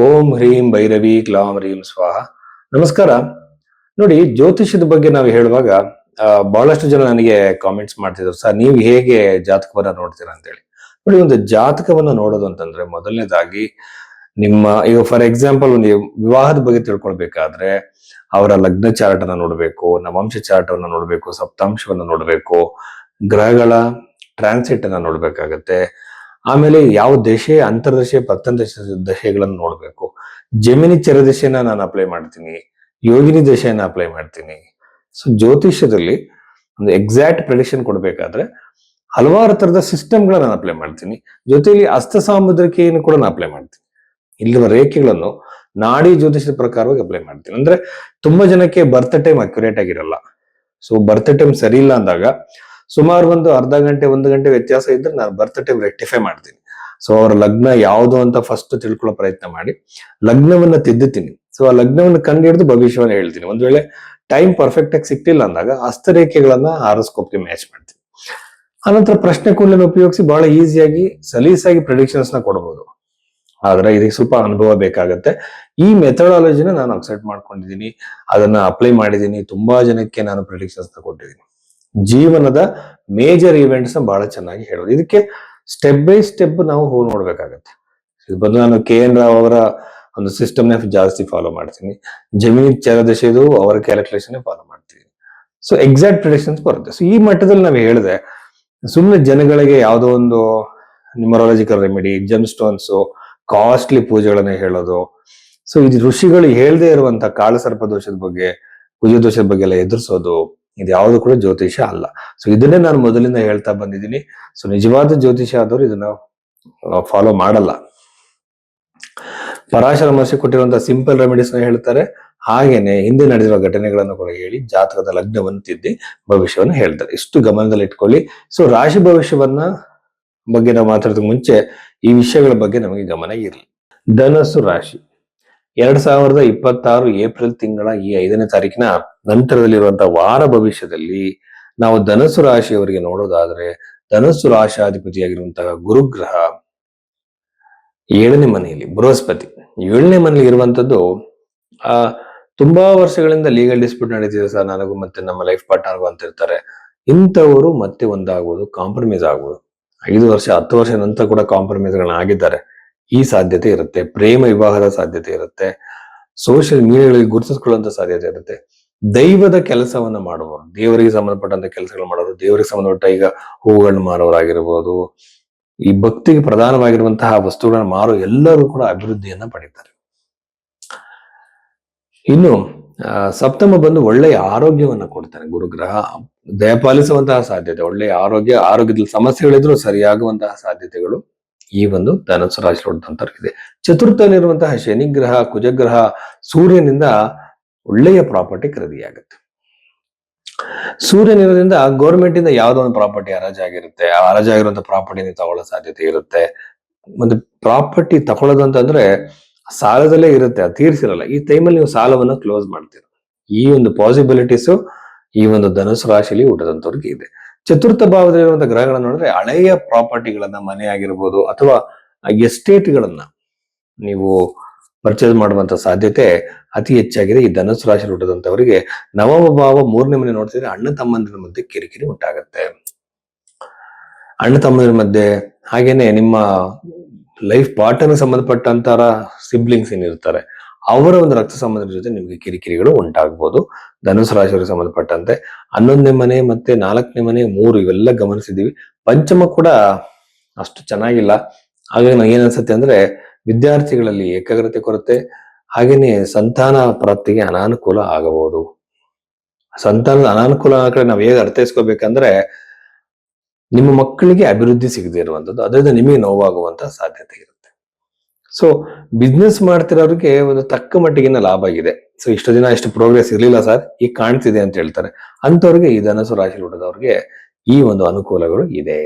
ಓಂ ಹ್ರೀಂ ಭೈರವಿ ಕ್ಲಾಂ ಹ್ರೀಂ ಸ್ವಾಹ. ನಮಸ್ಕಾರ. ನೋಡಿ, ಜ್ಯೋತಿಷ್ಯದ ಬಗ್ಗೆ ನಾವು ಹೇಳುವಾಗ ಬಹಳಷ್ಟು ಜನ ನನಗೆ ಕಾಮೆಂಟ್ಸ್ ಮಾಡ್ತಿದ್ರು, ಸರ್ ನೀವು ಹೇಗೆ ಜಾತಕವನ್ನ ನೋಡ್ತೀರಾ ಅಂತ ಹೇಳಿ. ನೋಡಿ, ಒಂದು ಜಾತಕವನ್ನ ನೋಡೋದು ಅಂತಂದ್ರೆ ಮೊದಲನೇದಾಗಿ ನಿಮ್ಮ ಈಗ ಫಾರ್ ಎಕ್ಸಾಂಪಲ್ ಒಂದು ವಿವಾಹದ ಬಗ್ಗೆ ತಿಳ್ಕೊಳ್ಬೇಕಾದ್ರೆ ಅವರ ಲಗ್ನ ಚಾರ್ಟ್ ಅನ್ನ ನೋಡ್ಬೇಕು, ನವಾಂಶ ಚಾರ್ಟ್ ಅನ್ನ ನೋಡ್ಬೇಕು, ಸಪ್ತಾಂಶವನ್ನ ನೋಡ್ಬೇಕು, ಗ್ರಹಗಳ ಟ್ರಾನ್ಸಿಟ್ ಅನ್ನ ನೋಡ್ಬೇಕಾಗತ್ತೆ. ಆಮೇಲೆ ಯಾವ ದಶೆ, ಅಂತರ್ದಶೆ, ದಶೆಗಳನ್ನು ನೋಡ್ಬೇಕು. ಜಮಿನಿ ಚರದಶೆನ ನಾನು ಅಪ್ಲೈ ಮಾಡ್ತೀನಿ, ಯೋಗಿನಿ ದಶೆಯನ್ನ ಅಪ್ಲೈ ಮಾಡ್ತೀನಿ. ಸೊ ಜ್ಯೋತಿಷ್ಯದಲ್ಲಿ ಒಂದು ಎಕ್ಸಾಕ್ಟ್ ಪ್ರೆಡಿಕ್ಷನ್ ಕೊಡ್ಬೇಕಾದ್ರೆ ಹಲವಾರು ತರದ ಸಿಸ್ಟಮ್ಗಳನ್ನ ನಾನು ಅಪ್ಲೈ ಮಾಡ್ತೀನಿ. ಜೊತೆಯಲ್ಲಿ ಹಸ್ತ ಸಾಮುದ್ರಿಕೆಯನ್ನು ಕೂಡ ನಾನು ಅಪ್ಲೈ ಮಾಡ್ತೀನಿ. ಇಲ್ಲಿರುವ ರೇಖೆಗಳನ್ನು ನಾಡಿ ಜ್ಯೋತಿಷದ ಪ್ರಕಾರವಾಗಿ ಅಪ್ಲೈ ಮಾಡ್ತೀನಿ. ಅಂದ್ರೆ ತುಂಬಾ ಜನಕ್ಕೆ ಬರ್ತ್ ಟೈಮ್ ಅಕ್ಯುರೇಟ್ ಆಗಿರಲ್ಲ. ಸೊ ಬರ್ತ್ ಟೈಮ್ ಸರಿ ಇಲ್ಲ ಅಂದಾಗ ಸುಮಾರು ಒಂದು ಅರ್ಧ ಗಂಟೆ, 1 ಗಂಟೆ ವ್ಯತ್ಯಾಸ ಇದ್ರೆ ನಾನು ಬರ್ತ್ ಟೈಮ್ ರೆಕ್ಟಿಫೈ ಮಾಡ್ತೀನಿ. ಸೊ ಅವರ ಲಗ್ನ ಯಾವುದು ಅಂತ ಫಸ್ಟ್ ತಿಳ್ಕೊಳ್ಳೋ ಪ್ರಯತ್ನ ಮಾಡಿ ಲಗ್ನವನ್ನ ತಿದ್ದುತ್ತೀನಿ. ಸೊ ಆ ಲಗ್ನವನ್ನು ಕಂಡು ಹಿಡಿದು ಭವಿಷ್ಯವನ್ನ ಹೇಳ್ತೀನಿ. ಒಂದ್ ವೇಳೆ ಟೈಮ್ ಪರ್ಫೆಕ್ಟ್ ಆಗಿ ಸಿಕ್ತಿಲ್ಲ ಅಂದಾಗ ಹಸ್ತರೇಖೆಗಳನ್ನ ಹಾರೋಸ್ಕೋಪ್ಗೆ ಮ್ಯಾಚ್ ಮಾಡ್ತೀನಿ. ಆನಂತರ ಪ್ರಶ್ನೆ ಕೋಲನ್ನು ಉಪಯೋಗಿಸಿ ಬಹಳ ಈಸಿಯಾಗಿ ಸಲೀಸಾಗಿ ಪ್ರಿಡಿಕ್ಷನ್ಸ್ ನ ಕೊಡಬಹುದು. ಆದ್ರೆ ಇದಕ್ಕೆ ಸ್ವಲ್ಪ ಅನುಭವ ಬೇಕಾಗತ್ತೆ. ಈ ಮೆಥಡಾಲಜಿನ ನಾನು ಅಕ್ಸೆಪ್ಟ್ ಮಾಡ್ಕೊಂಡಿದ್ದೀನಿ, ಅದನ್ನ ಅಪ್ಲೈ ಮಾಡಿದ್ದೀನಿ. ತುಂಬಾ ಜನಕ್ಕೆ ನಾನು ಪ್ರಿಡಿಕ್ಷನ್ಸ್ ನ ಕೊಟ್ಟಿದ್ದೀನಿ. ಜೀವನದ ಮೇಜರ್ ಇವೆಂಟ್ಸ್ ನ ಬಹಳ ಚೆನ್ನಾಗಿ ಹೇಳೋದು. ಇದಕ್ಕೆ ಸ್ಟೆಪ್ ಬೈ ಸ್ಟೆಪ್ ನಾವು ಹೋಗಿ ನೋಡ್ಬೇಕಾಗತ್ತೆ. ಇದು ಬಂದು ನಾನು KN ರಾವ್ ಅವರ ಒಂದು ಸಿಸ್ಟಮ್ ನ ಜಾಸ್ತಿ ಫಾಲೋ ಮಾಡ್ತೀನಿ. ಜಮೀನ್ ಚರದಶೆದು ಅವರ ಕ್ಯಾಲ್ಕುಲೇಷನ್ ಫಾಲೋ ಮಾಡ್ತೀನಿ. ಸೊ ಎಕ್ಸಾಕ್ಟ್ ಪ್ರಿಡಿಕ್ಷನ್ಸ್ ಬರುತ್ತೆ. ಸೊ ಈ ಮಟ್ಟದಲ್ಲಿ ನಾವು ಹೇಳಿದೆ, ಸುಮ್ಮನೆ ಜನಗಳಿಗೆ ಯಾವುದೋ ಒಂದು ನ್ಯೂಮರಾಲಜಿಕಲ್ ರೆಮಿಡಿ, ಜೆಮ್ ಸ್ಟೋನ್ಸ್, ಕಾಸ್ಟ್ಲಿ ಪೂಜೆಗಳನ್ನ ಹೇಳೋದು. ಸೊ ಇದು ಋಷಿಗಳು ಹೇಳದೇ ಇರುವಂತ ಕಾಳಸರ್ಪ ದೋಷದ ಬಗ್ಗೆ, ಕುಜ ದೋಷದ ಬಗ್ಗೆ ಎಲ್ಲ ಎದುರಿಸೋದು, ಇದು ಯಾವುದು ಕೂಡ ಜ್ಯೋತಿಷ ಅಲ್ಲ. ಸೊ ಇದನ್ನೇ ನಾನು ಮೊದಲಿಂದ ಹೇಳ್ತಾ ಬಂದಿದ್ದೀನಿ. ಸೊ ನಿಜವಾದ ಜ್ಯೋತಿಷ ಆದವರು ಇದನ್ನ ಫಾಲೋ ಮಾಡಲ್ಲ. ಪರಾಶರ ಮಹರ್ಷಿ ಕೊಟ್ಟಿರುವಂತಹ ಸಿಂಪಲ್ ರೆಮಿಡೀಸ್ ನ ಹೇಳ್ತಾರೆ. ಹಾಗೇನೆ ಹಿಂದೆ ನಡೆದಿರುವ ಘಟನೆಗಳನ್ನು ಕೂಡ ಹೇಳಿ ಜಾತಕದ ಲಗ್ನವನ್ನು ತಿದ್ದಿ ಭವಿಷ್ಯವನ್ನು ಹೇಳ್ತಾರೆ. ಇಷ್ಟು ಗಮನದಲ್ಲಿ ಇಟ್ಕೊಳ್ಳಿ. ಸೊ ರಾಶಿ ಭವಿಷ್ಯವನ್ನ ಬಗ್ಗೆ ನಾವು ಮಾತಾಡೋದಕ್ಕೆ ಮುಂಚೆ ಈ ವಿಷಯಗಳ ಬಗ್ಗೆ ನಮಗೆ ಗಮನ ಇರಲಿ. ಧನಸ್ಸು ರಾಶಿ 2026 ಏಪ್ರಿಲ್ ತಿಂಗಳ ಈ 5ನೇ ತಾರೀಕಿನ ನಂತರದಲ್ಲಿರುವಂತಹ ವಾರ ಭವಿಷ್ಯದಲ್ಲಿ ನಾವು ಧನಸ್ಸು ರಾಶಿಯವರಿಗೆ ನೋಡೋದಾದ್ರೆ, ಧನಸ್ಸು ರಾಶಾಧಿಪತಿಯಾಗಿರುವಂತಹ ಗುರುಗ್ರಹ 7ನೇ ಮನೆಯಲ್ಲಿ, ಬೃಹಸ್ಪತಿ 7ನೇ ಮನೆಯಲ್ಲಿ ಇರುವಂತದ್ದು ತುಂಬಾ ವರ್ಷಗಳಿಂದ ಲೀಗಲ್ ಡಿಸ್ಪ್ಯೂಟ್ ನಡೀತಿದೆ ಸರ್, ನನಗೂ ಮತ್ತೆ ನಮ್ಮ ಲೈಫ್ ಪಾರ್ಟ್ನರ್ಗೂ ಅಂತ ಇರ್ತಾರೆ. ಇಂಥವರು ಮತ್ತೆ ಒಂದಾಗುವುದು, ಕಾಂಪ್ರಮೈಸ್ ಆಗುವುದು. 5 ವರ್ಷ 10 ವರ್ಷ ನಂತರ ಕೂಡ ಕಾಂಪ್ರಮೈಸ್ ಗಳನ್ನ ಆಗಿದ್ದಾರೆ. ಈ ಸಾಧ್ಯತೆ ಇರುತ್ತೆ. ಪ್ರೇಮ ವಿವಾಹದ ಸಾಧ್ಯತೆ ಇರುತ್ತೆ. ಸೋಷಿಯಲ್ ಮೀಡಿಯಾಗಳಲ್ಲಿ ಗುರುತಿಸ್ಕೊಳ್ಳುವಂತ ಸಾಧ್ಯತೆ ಇರುತ್ತೆ. ದೈವದ ಕೆಲಸವನ್ನ ಮಾಡುವವರು, ದೇವರಿಗೆ ಸಂಬಂಧಪಟ್ಟಂತ ಕೆಲಸಗಳು ಮಾಡೋರು, ದೇವರಿಗೆ ಸಂಬಂಧಪಟ್ಟ ಈಗ ಹೂಗಳನ್ನ ಮಾರೋರಾಗಿರ್ಬೋದು, ಈ ಭಕ್ತಿಗೆ ಪ್ರಧಾನವಾಗಿರುವಂತಹ ವಸ್ತುಗಳನ್ನ ಮಾರೋ ಎಲ್ಲರೂ ಕೂಡ ಅಭಿವೃದ್ಧಿಯನ್ನ ಪಡೀತಾರೆ. ಇನ್ನು ಸಪ್ತಮ ಬಂದು ಒಳ್ಳೆಯ ಆರೋಗ್ಯವನ್ನ ಕೊಡ್ತಾನೆ ಗುರುಗ್ರಹ. ದಯಪಾಲಿಸುವಂತಹ ಸಾಧ್ಯತೆ, ಒಳ್ಳೆಯ ಆರೋಗ್ಯದಲ್ಲಿ ಸಮಸ್ಯೆಗಳಿದ್ರು ಸರಿಯಾಗುವಂತಹ ಸಾಧ್ಯತೆಗಳು ಈ ಒಂದು ಧನಸ್ಸು ರಾಶಿ ಇದೆ. ಚತುರ್ಥದಲ್ಲಿರುವಂತಹ ಶನಿಗ್ರಹ, ಕುಜಗ್ರಹ, ಸೂರ್ಯನಿಂದ ಒಳ್ಳೆಯ ಪ್ರಾಪರ್ಟಿ ಖರೀದಿಯಾಗುತ್ತೆ. ಸೂರ್ಯನಿರೋದ್ರಿಂದ ಗೌರ್ಮೆಂಟ್ ಇಂದ ಯಾವ್ದೋ ಒಂದು ಪ್ರಾಪರ್ಟಿ ಹರಾಜಾಗಿರುತ್ತೆ. ಆ ಹರಾಜಾಗಿರುವಂತಹ ಪ್ರಾಪರ್ಟಿನ ತಗೊಳ್ಳೋ ಸಾಧ್ಯತೆ ಇರುತ್ತೆ. ಮತ್ತೆ ಪ್ರಾಪರ್ಟಿ ತಗೊಳ್ಳೋದು ಅಂತಂದ್ರೆ ಸಾಲದಲ್ಲೇ ಇರುತ್ತೆ, ಅದು ತೀರ್ಸಿರಲ್ಲ. ಈ ಟೈಮಲ್ಲಿ ನೀವು ಸಾಲವನ್ನ ಕ್ಲೋಸ್ ಮಾಡ್ತೀರ. ಈ ಒಂದು ಪಾಸಿಬಿಲಿಟೀಸು ಈ ಒಂದು ಧನುಸು ರಾಶಿಯಲ್ಲಿ ಹುಟ್ಟದಂತವ್ರಿಗೆ ಇದೆ. ಚತುರ್ಥ ಭಾವದಲ್ಲಿರುವಂತಹ ಗ್ರಹಗಳನ್ನ ನೋಡಿದ್ರೆ ಹಳೆಯ ಪ್ರಾಪರ್ಟಿಗಳನ್ನ, ಮನೆ ಆಗಿರ್ಬೋದು ಅಥವಾ ಎಸ್ಟೇಟ್ ಗಳನ್ನ ನೀವು ಪರ್ಚೇಸ್ ಮಾಡುವಂತ ಸಾಧ್ಯತೆ ಅತಿ ಹೆಚ್ಚಾಗಿದೆ ಈ ಧನುಸು ರಾಶಿ ಹುಟ್ಟದಂತವರಿಗೆ. ನವಮ ಭಾವ 3ನೇ ಮನೆ ನೋಡ್ತಿದ್ರೆ ಅಣ್ಣ ತಮ್ಮಂದಿರ ಮಧ್ಯೆ ಕಿರಿಕಿರಿ ಉಂಟಾಗತ್ತೆ. ಅಣ್ಣ ತಮ್ಮಂದಿರ ಮಧ್ಯೆ, ಹಾಗೇನೆ ನಿಮ್ಮ ಲೈಫ್ ಪಾರ್ಟ್ನರ್ ಸಂಬಂಧಪಟ್ಟಂತರ ಸಿಬ್ಲಿಂಗ್ಸ್ ಏನಿರ್ತಾರೆ ಅವರ ಒಂದು ರಕ್ತ ಸಂಬಂಧದ ಜೊತೆ ನಿಮ್ಗೆ ಕಿರಿಕಿರಿಗಳು ಉಂಟಾಗಬಹುದು. ಧನುಸು ರಾಶಿಯವರಿಗೆ ಸಂಬಂಧಪಟ್ಟಂತೆ 11ನೇ ಮನೆ ಮತ್ತೆ 4ನೇ ಮನೆ 3 ಇವೆಲ್ಲ ಗಮನಿಸಿದೀವಿ. ಪಂಚಮ ಕೂಡ ಅಷ್ಟು ಚೆನ್ನಾಗಿಲ್ಲ. ಹಾಗಾಗಿ ನನಗೆ ಏನ್ ಅಂದ್ರೆ ವಿದ್ಯಾರ್ಥಿಗಳಲ್ಲಿ ಏಕಾಗ್ರತೆ ಕೊರತೆ, ಹಾಗೇನೆ ಸಂತಾನ ಪ್ರಾಪ್ತಿಗೆ ಅನಾನುಕೂಲ ಆಗಬಹುದು. ಸಂತಾನದ ಅನಾನುಕೂಲ ಕಡೆ ನಾವು ಹೇಗೆ ಅರ್ಥೈಸ್ಕೋಬೇಕಂದ್ರೆ, ನಿಮ್ಮ ಮಕ್ಕಳಿಗೆ ಅಭಿವೃದ್ಧಿ ಸಿಗದೆ ಇರುವಂತದ್ದು, ಅದರಿಂದ ನಿಮಗೆ ನೋವಾಗುವಂತ ಸಾಧ್ಯತೆ ಇರುತ್ತೆ. ಸೊ ಬಿಸ್ನೆಸ್ ಮಾಡ್ತಿರೋರಿಗೆ ಒಂದು ತಕ್ಕ ಮಟ್ಟಿಗಿನ ಲಾಭ ಇದೆ. ಸೊ ಇಷ್ಟು ದಿನ ಇಷ್ಟು ಪ್ರೋಗ್ರೆಸ್ ಇರ್ಲಿಲ್ಲ ಸರ್, ಈಗ ಕಾಣ್ತಿದೆ ಅಂತ ಹೇಳ್ತಾರೆ. ಅಂತವ್ರಿಗೆ ಈ ಧನಸು ರಾಶಿ ಹುಟ್ಟದವ್ರಿಗೆ ಈ ಒಂದು ಅನುಕೂಲಗಳು ಇದೆ.